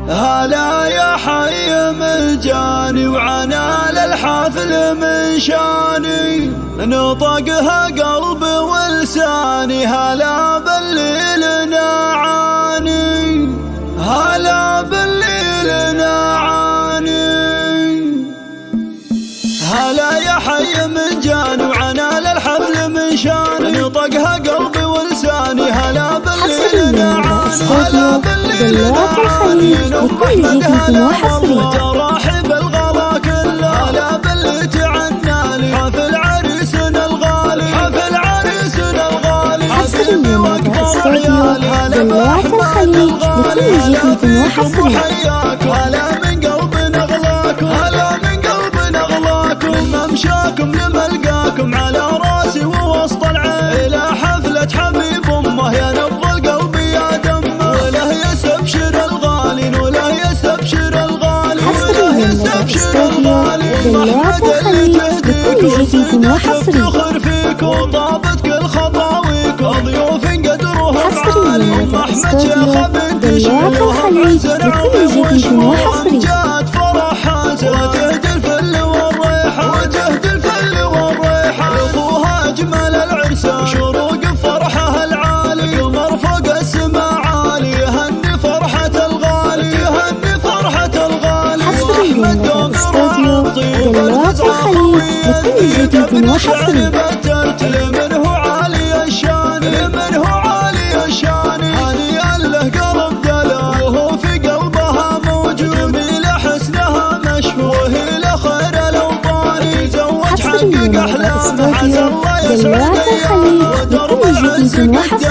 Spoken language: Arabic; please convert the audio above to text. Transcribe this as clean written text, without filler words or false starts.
هلا يا حي مجاني وعنال الحفل من شاني، نطقها قلبي ولساني، هلا بالليل نعاني، هلا بالليل نعاني. هلا يا حي مجاني وعنال الحفل من شاني، نطقها قلبي ولساني، هلا بالليل نعاني، هلا بالليل نعاني. لكل جديد وحصري راحب الغلا كله، هلا باللي تعنالي، حفل عريسنا الغالي، حفل عريسنا الغالي. حصريا لدى استوديو دلوعة الخليج لكل جديد وحصري. هلا من قلبنا اغلاكم، هلا من قلبنا اغلاكم، ممشاكم لملقاكم على راسي ووسط العين، الى حفلة حبيب امه يا نبض القلب يا دمه، وله يستبشر الغالي، وله يستبشر الغالي. حصريا لدى استوديو دلوعة الخليج لكل جديد وحصري. تفتخر فيك وطابت كل خطاويك، ضيوف قدرهم عالي، احمد شيخ بنت دلوعة الخليج لكل جديد وحصري. جات فرحها وتهدي الفل والريحة، وتهدي الفل والريحة، اخوها اجمل العرسة وشروق فرحها العالي، قمر فوق السما عالي، يهني فرحة الغالي، يهني فرحة الغالي. حصريا لدى استوديو دلوعة الخليج لكل جديد وحصري. بدرت لمن هو عالي الشان، لمن هو عالي الشان، هنيئا له قلب دلع وهو في قلبها موجود، جميل حسنها مشهور له خير الاوطان، تزوج حقق احلامه، عسى الله يسعد دلوعة الخليج لكل جديد وحصري.